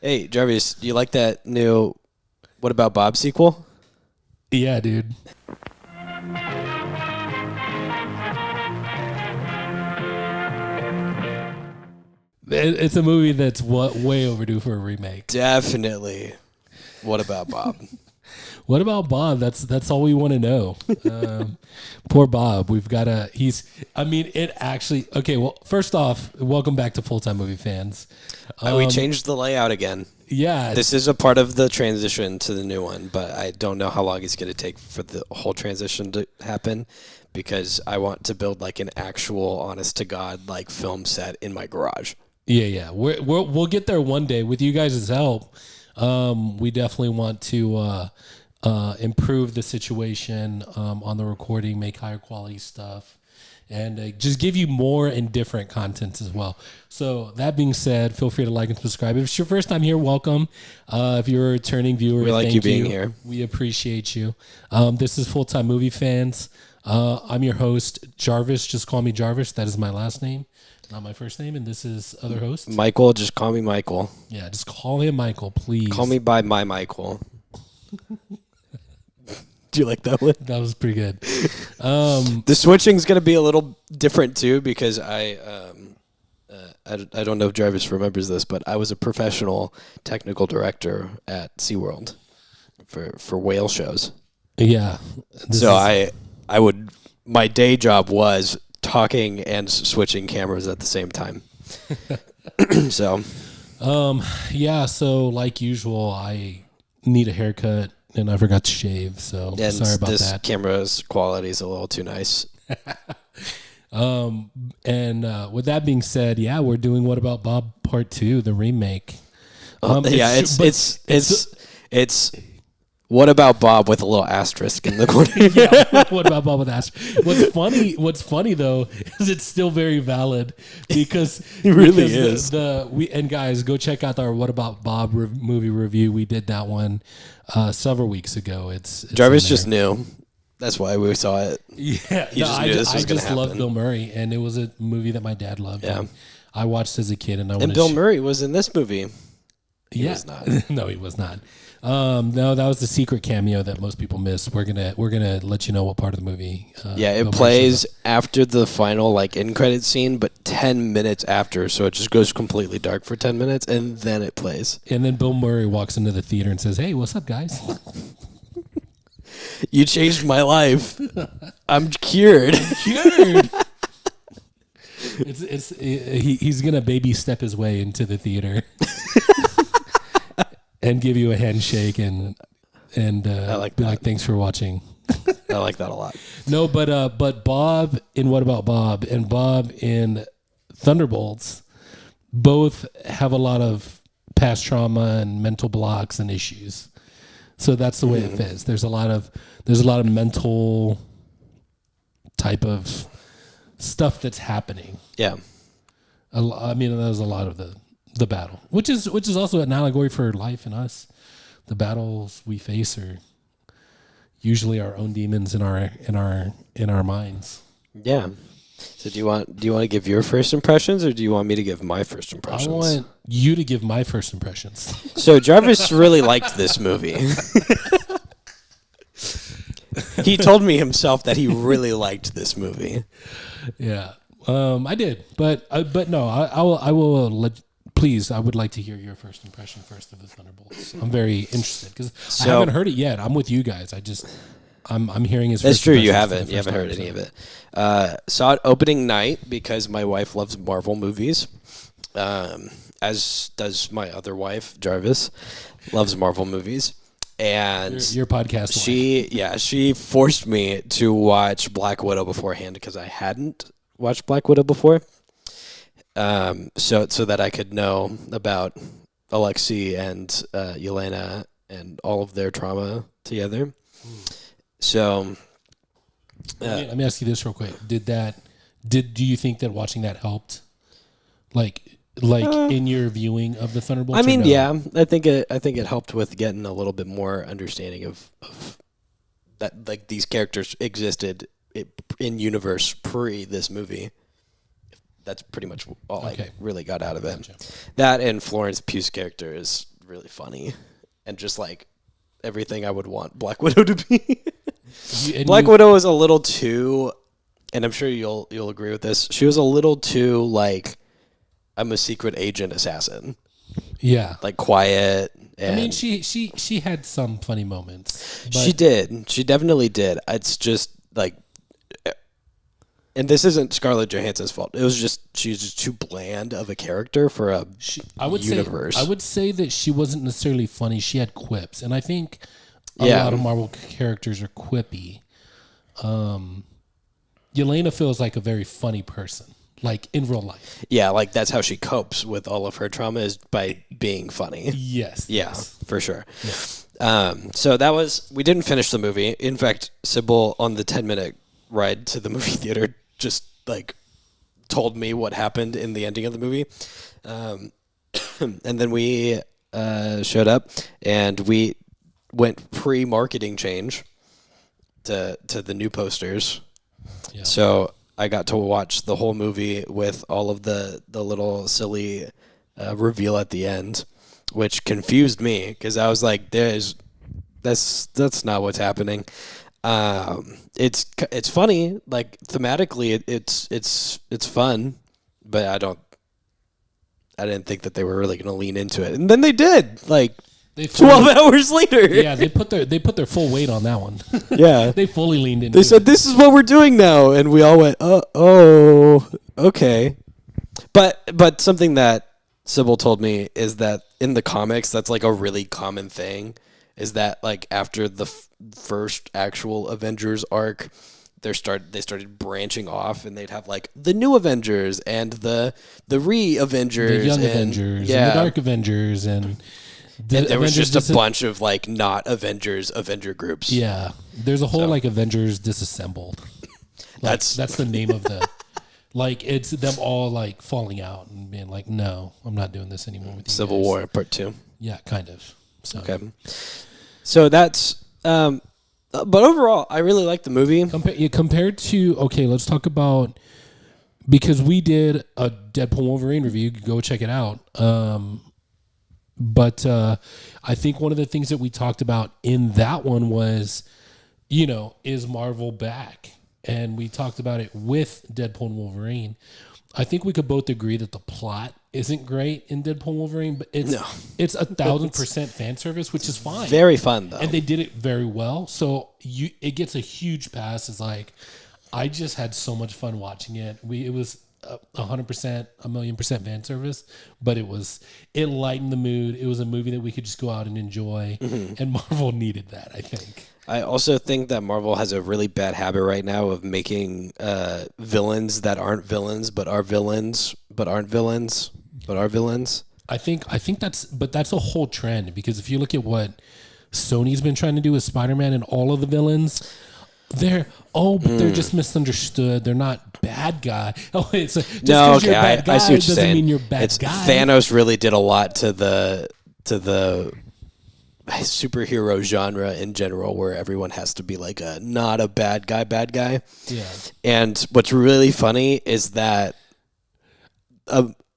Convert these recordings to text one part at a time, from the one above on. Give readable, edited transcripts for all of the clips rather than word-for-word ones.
Hey, Jarvis, do you like that new What About Bob sequel? Yeah, dude. It's a movie that's way overdue for a remake. Definitely. What About Bob? What about Bob? That's all we want to know. Poor Bob. We've got to. It actually. Okay. Well, first off, welcome back to Full Time Movie Fans. We changed the layout again. Yeah. This is a part of the transition to the new one, but I don't know how long it's going to take for the whole transition to happen because I want to build like an actual, honest to God, like film set in my garage. Yeah. We'll get there one day with you guys' help. We definitely want to improve the situation on the recording, make higher quality stuff, and just give you more and different content as well. So that being said, feel free to like and subscribe. If it's your first time here, welcome. If you're a returning viewer, We like thank you being here. We appreciate you. This is Full Time Movie Fans. I'm your host, Jarvis. Just call me Jarvis. That is my last name, not my first name. And this is other host. Michael, just call me Michael. Yeah, just call him Michael, please. Call me by my Michael. Do you like that one? That was pretty good. The switching's going to be a little different too because I don't know if Jarvis remembers this, but I was a professional technical director at SeaWorld for whale shows. Yeah. My day job was talking and switching cameras at the same time. So like usual, I need a haircut and I forgot to shave, so and sorry about this that. camera's quality is a little too nice. With that being said, yeah, we're doing What About Bob Part 2, the remake. It's What About Bob with a little asterisk in the corner. Yeah, What About Bob with Ash? What's funny though is it's still very valid because It really is. And guys, go check out our What About Bob movie review. We did that one several weeks ago. It's Jarvis just knew. That's why we saw it. Yeah, I just love Bill Murray, and it was a movie that my dad loved. Yeah, I watched as a kid, and Bill Murray was in this movie. He was not. No, he was not. No, that was the secret cameo that most people missed. We're gonna let you know what part of the movie. It plays after the final end credit scene, but 10 minutes after, so it just goes completely dark for 10 minutes, and then it plays. And then Bill Murray walks into the theater and says, "Hey, what's up, guys?" You changed my life. I'm cured. He's gonna baby step his way into the theater. And give you a handshake and I like be that. like, thanks for watching. I like that a lot. No, but Bob in What About Bob and Bob in Thunderbolts both have a lot of past trauma and mental blocks and issues. So that's the way it fits. There's a lot of mental type of stuff that's happening. Yeah. That was a lot of the battle, which is also an allegory for life and us. The battles we face are usually our own demons in our minds. Yeah. So do you want to give your first impressions, or do you want me to give my first impressions? I want you to give my first impressions. So Jarvis really liked this movie. He told me himself that he really liked this movie. Yeah, I did, but no, I will let. Please, I would like to hear your first impression first of the Thunderbolts. I'm very interested because I haven't heard it yet. I'm with you guys. I'm hearing his. That's first true. You impressions haven't heard time, any of it. Saw it opening night because my wife loves Marvel movies, as does my other wife, Jarvis, loves Marvel movies. And your podcast. She forced me to watch Black Widow beforehand because I hadn't watched Black Widow before. So that I could know about Alexei and Yelena and all of their trauma together. So let me ask you this real quick. Do you think that watching that helped? Like in your viewing of the Thunderbolts? I mean, no? Yeah, I think it helped with getting a little bit more understanding of that, like these characters existed in universe pre this movie. That's pretty much all I really got out of it. Gotcha. That and Florence Pugh's character is really funny, and just like everything I would want Black Widow to be. Black Widow was a little too, and I'm sure you'll agree with this. She was a little too like, I'm a secret agent assassin. Yeah, like quiet. And I mean, she had some funny moments. But she did. She definitely did. It's just like, and this isn't Scarlett Johansson's fault. It was just she's just too bland of a character for a universe. I would say that she wasn't necessarily funny. She had quips, and I think a lot of Marvel characters are quippy. Yelena feels like a very funny person, like in real life. Yeah, like that's how she copes with all of her trauma, is by being funny. Yes. Yeah, yes. for sure. Yeah. So that was, we didn't finish the movie. In fact, Sybil on the 10-minute ride to the movie theater just like told me what happened in the ending of the movie. And then we showed up and we went pre-marketing change to the new posters. Yeah. So I got to watch the whole movie with all of the little silly reveal at the end, which confused me because I was like, that's not what's happening. It's funny, like thematically it's fun, but I didn't think that they were really going to lean into it, and then they did. Like 12 hours later. Yeah, they put their full weight on that one. Yeah, they fully leaned into. They said, "This is what we're doing now," and we all went, "Oh, okay." But something that Sybil told me is that in the comics, that's like a really common thing. Is that like after the first actual Avengers arc, they started branching off, and they'd have like the new Avengers and the re-Avengers, the young Avengers, and the Dark Avengers, and there was just a bunch of like not Avenger groups. Yeah, there's a whole like Avengers Disassembled. Like, that's the name of the. Like it's them all like falling out and being like, no, I'm not doing this anymore with you Civil guys. War Part 2. Yeah, kind of. So. Okay. So that's, but overall, I really like the movie. Compared to, okay, let's talk about, because we did a Deadpool Wolverine review. Go check it out. But I think one of the things that we talked about in that one was, is Marvel back? And we talked about it with Deadpool and Wolverine. I think we could both agree that the plot isn't great in Deadpool and Wolverine, but it's 1,000% fan service, which is fine. Very fun though, and they did it very well. So it gets a huge pass. It's like I just had so much fun watching it. It was 100%, 1,000,000% fan service, but it lightened the mood. It was a movie that we could just go out and enjoy, and Marvel needed that, I think. I also think that Marvel has a really bad habit right now of making villains that aren't villains, but are villains, but aren't villains, but are villains. I think that's a whole trend, because if you look at what Sony's been trying to do with Spider-Man and all of the villains, they're just misunderstood. They're not bad guy. Oh, it's just because you're a bad guy I see what you're doesn't saying. mean you're a bad guy. Thanos really did a lot to the superhero genre in general, where everyone has to be like not a bad guy. Yeah. And what's really funny is that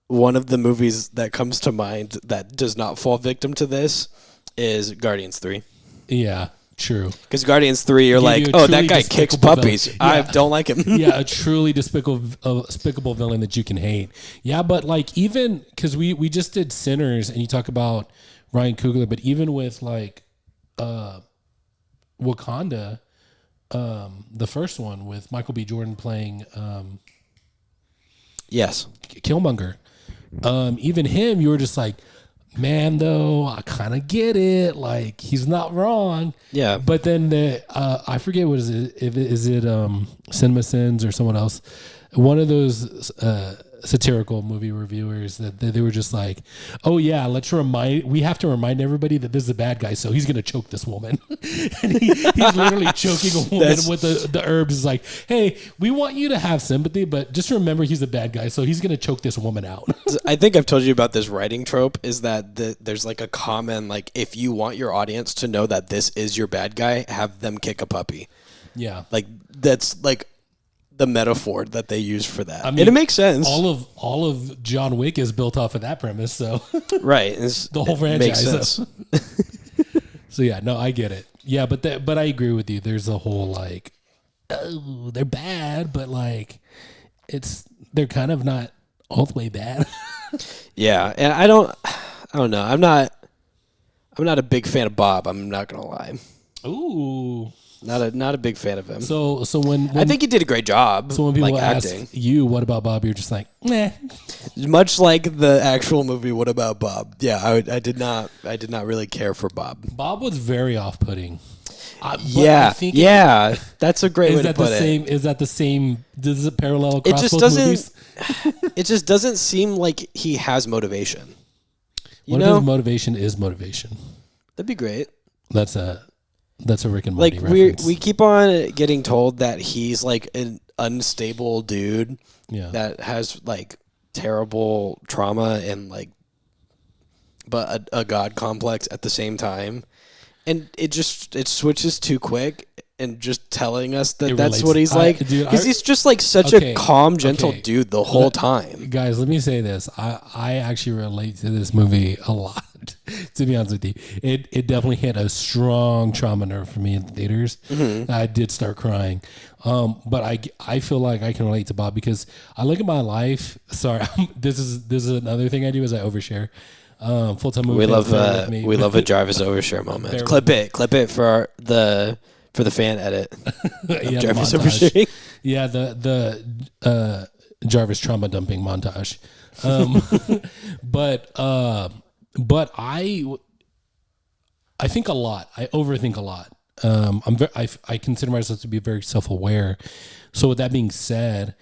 one of the movies that comes to mind that does not fall victim to this is Guardians 3. Yeah, true. Because Guardians 3, you're like, oh, that guy kicks puppies. Yeah. I don't like him. Yeah, a truly despicable villain that you can hate. Yeah, but like even because we just did Sinners, and you talk about Ryan Coogler, but even with like Wakanda, the first one with Michael B. Jordan playing yes, Killmonger, even him, you were just like, man, though, I kind of get it. Like, he's not wrong. Yeah. But then I forget what is it. Is it Cinema Sins or someone else? One of those satirical movie reviewers that they were just like, oh yeah, we have to remind everybody that this is a bad guy, so he's gonna choke this woman. And he's literally choking a woman with the herbs. Is like, hey, we want you to have sympathy, but just remember he's a bad guy, so he's gonna choke this woman out. I think I've told you about this writing trope, is that there's like a common, like, if you want your audience to know that this is your bad guy, have them kick a puppy. Yeah. Like, that's like the metaphor that they use for that. I mean, and it makes sense. All of John Wick is built off of that premise, so right. The whole franchise makes sense. So yeah, no, I get it. Yeah, but I agree with you. There's a whole like, oh, they're bad, but like they're kind of not all the way bad. Yeah, and I don't know. I'm not a big fan of Bob. I'm not gonna lie. Ooh, not a big fan of him. So when I think he did a great job. So when people like, ask acting. you, what about Bob? You're just like, meh. Much like the actual movie, What About Bob? Yeah, I did not really care for Bob. Bob was very off-putting. That's a great way to put it. Is that the same? Does it parallel across it just both doesn't. movies? It just doesn't seem like he has motivation. What if his motivation is motivation? That'd be great. That's a Rick and Morty like reference. we keep on getting told that he's like an unstable dude that has like terrible trauma and like but a god complex at the same time, and it switches too quick and just telling us that that's what he's like, because he's just like such a calm, gentle dude the whole time. Guys, let me say this: I actually relate to this movie a lot. To be honest with you, it definitely hit a strong trauma nerve for me in the theaters. Mm-hmm. I did start crying, but I feel like I can relate to Bob because I look at my life. Sorry, this is another thing I do is I overshare. Full-time movie. We love a Jarvis overshare moment. Clip it for the fan edit. Yeah, Jarvis oversharing. Yeah, the Jarvis trauma dumping montage. But I think a lot. I overthink a lot. I consider myself to be very self-aware. So with that being said,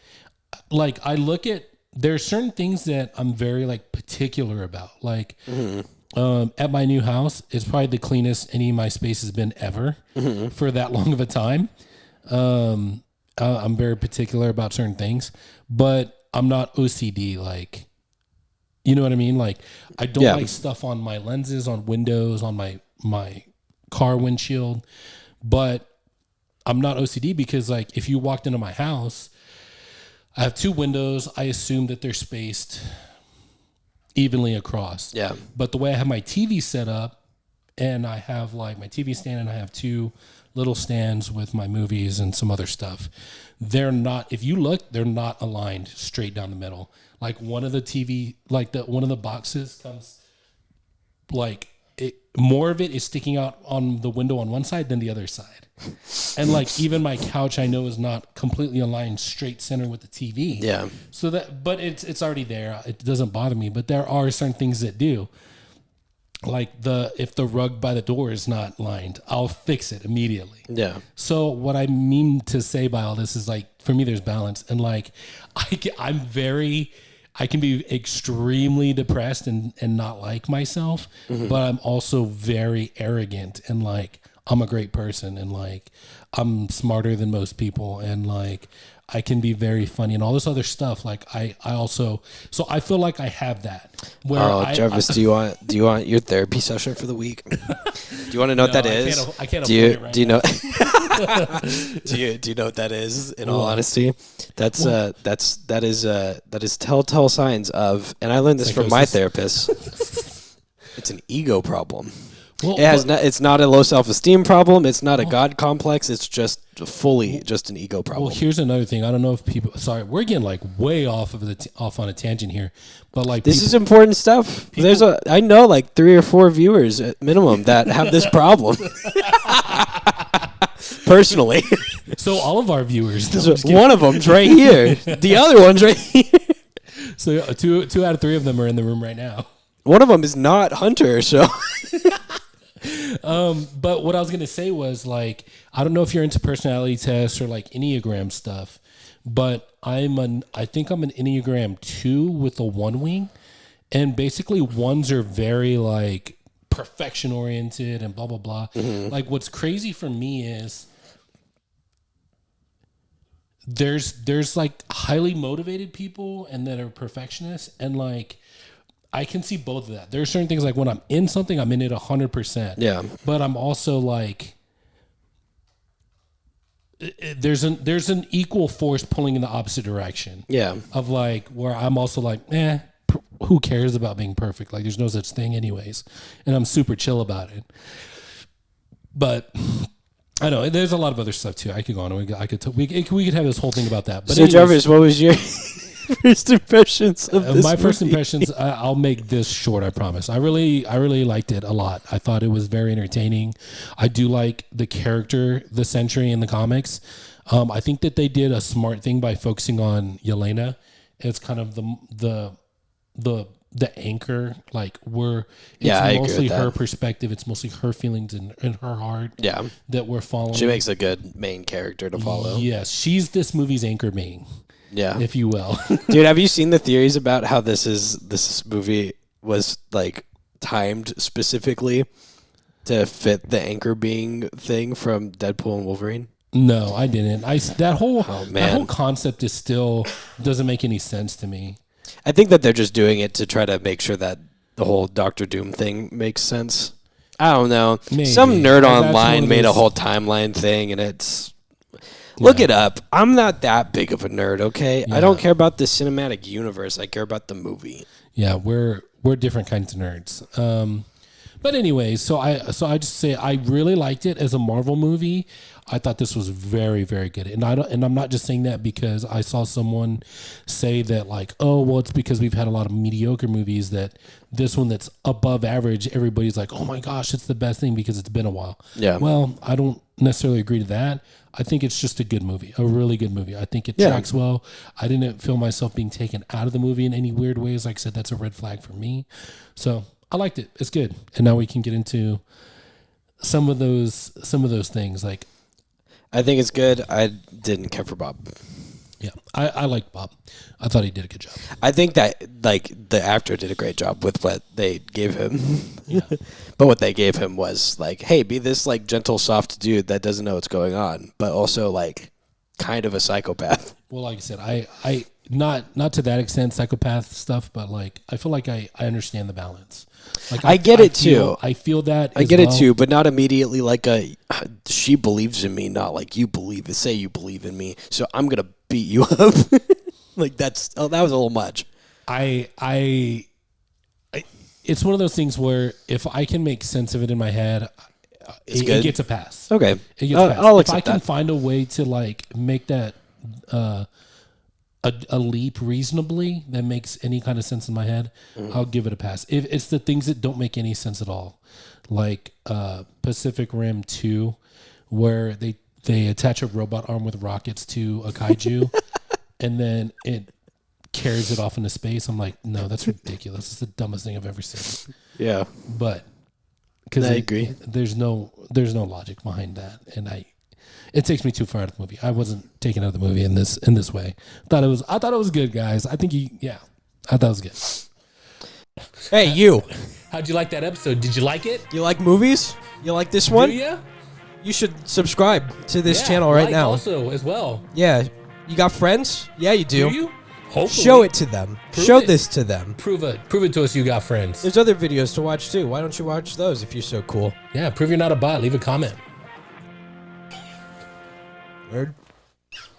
like I look at, there are certain things that I'm very like particular about. Like at my new house, it's probably the cleanest any of my space has been ever for that long of a time. I'm very particular about certain things, but I'm not OCD. Like, you know what I mean? Like, I don't like stuff on my lenses, on windows, on my car windshield, but I'm not OCD because like if you walked into my house, I have two windows. I assume that they're spaced evenly across. Yeah. But the way I have my TV set up, and I have like my TV stand, and I have two little stands with my movies and some other stuff. They're not, if you look, they're not aligned straight down the middle. Like one of the TV, like one of the boxes comes like more of it is sticking out on the window on one side than the other side. And like even my couch I know is not completely aligned straight center with the TV. Yeah. So that, but it's already there. It doesn't bother me, but there are certain things that do. Like if the rug by the door is not lined, I'll fix it immediately. Yeah. So what I mean to say by all this is like, for me, there's balance, and like I can be extremely depressed and not like myself, but I'm also very arrogant and like I'm a great person and like I'm smarter than most people and like I can be very funny and all this other stuff. Like I also, so I feel like I have that. Where Jarvis, do you want your therapy session for the week? Do you want to know what that is? I can't afford it right now. Do you know what that is? In all honesty, that is telltale signs of, and I learned this from my therapist. It's an ego problem. Well, it's not a low self-esteem problem. It's not a God complex. It's just fully just an ego problem. Well, here's another thing. I don't know if people. Sorry, we're getting like way off on a tangent here, but like this is important stuff. I know like 3 or 4 viewers at minimum that have this problem. Personally, so all of our viewers. One of them's right here. The other one's right here. So 2 out of 3 of them are in the room right now. One of them is not Hunter, so. But what I was gonna say was like, I don't know if you're into personality tests or like Enneagram stuff, but I think I'm an Enneagram 2 with a 1 wing, and basically 1s are very like perfection oriented and blah blah blah. Mm-hmm. Like what's crazy for me is there's like highly motivated people and that are perfectionists, and like I can see both of that. There are certain things like when I'm in something, I'm in it 100%. Yeah. But I'm also like, there's an equal force pulling in the opposite direction. Yeah. Of like where I'm also like, who cares about being perfect? Like there's no such thing anyways. And I'm super chill about it. But I know there's a lot of other stuff too. I could go on. We could have this whole thing about that. But so anyways, Jarvis, what was your first impressions of this my first movie? impressions? I'll make this short. I promise. I really liked it a lot. I thought it was very entertaining. I do like the character, the Sentry in the comics. I think that they did a smart thing by focusing on Yelena. It's kind of the anchor, like it's mostly her perspective. It's mostly her feelings and her heart. Yeah, that we're following. She makes a good main character to follow. Yes, she's this movie's anchor main. Yeah, if you will. Dude, have you seen the theories about how this movie was like timed specifically to fit the anchor being thing from Deadpool and Wolverine? No, I didn't. That whole concept is still doesn't make any sense to me. I think that they're just doing it to try to make sure that the whole Doctor Doom thing makes sense. I don't know. Maybe. Some nerd online made a whole timeline thing, and it's... Look it up. I'm not that big of a nerd, okay? Yeah. I don't care about the cinematic universe. I care about the movie. Yeah, we're different kinds of nerds. But anyway, so I just say I really liked it as a Marvel movie. I thought this was very, very good, and I'm not just saying that because I saw someone say that like, oh, well, it's because we've had a lot of mediocre movies that this one that's above average, everybody's like, oh my gosh, it's the best thing because it's been a while. Yeah. Well, I don't necessarily agree to that. I think it's just a good movie, a really good movie. I think it tracks well. I didn't feel myself being taken out of the movie in any weird ways. Like I said, that's a red flag for me. So I liked it. It's good. And now we can get into some of those things like. I think it's good. I didn't care for Bob. Yeah, I like Bob. I thought he did a good job. I think that like the actor did a great job with what they gave him. Yeah. But what they gave him was like, hey, be this like gentle, soft dude that doesn't know what's going on, but also like kind of a psychopath. Well, like I said, I not to that extent psychopath stuff, but like I feel like I understand the balance. Like I get it too. I feel that. I get it too, but not immediately like she believes in me, not like you say you believe in me, so I'm gonna beat you up. Like that was a little much. It's one of those things where if I can make sense of it in my head, it gets a pass. Okay, it gets a pass. If I can find a way to like make that a leap reasonably that makes any kind of sense in my head, I'll give it a pass. If it's the things that don't make any sense at all, like Pacific Rim 2, where they attach a robot arm with rockets to a kaiju, and then it carries it off into space. I'm like, no, that's ridiculous. It's the dumbest thing I've ever seen. Yeah, but because I agree, there's no logic behind that, and it takes me too far out of the movie. I wasn't taken out of the movie in this way. I thought it was good, guys. I thought it was good. Hey, you. How'd you like that episode? Did you like it? You like movies? You like this one? Do you? You should subscribe to this channel right now. Also, as well. Yeah. You got friends? Yeah, you do. Do you? Hopefully. Show it to them. Show this to them. Prove it to us you got friends. There's other videos to watch too. Why don't you watch those if you're so cool? Yeah, prove you're not a bot. Leave a comment. Nerd.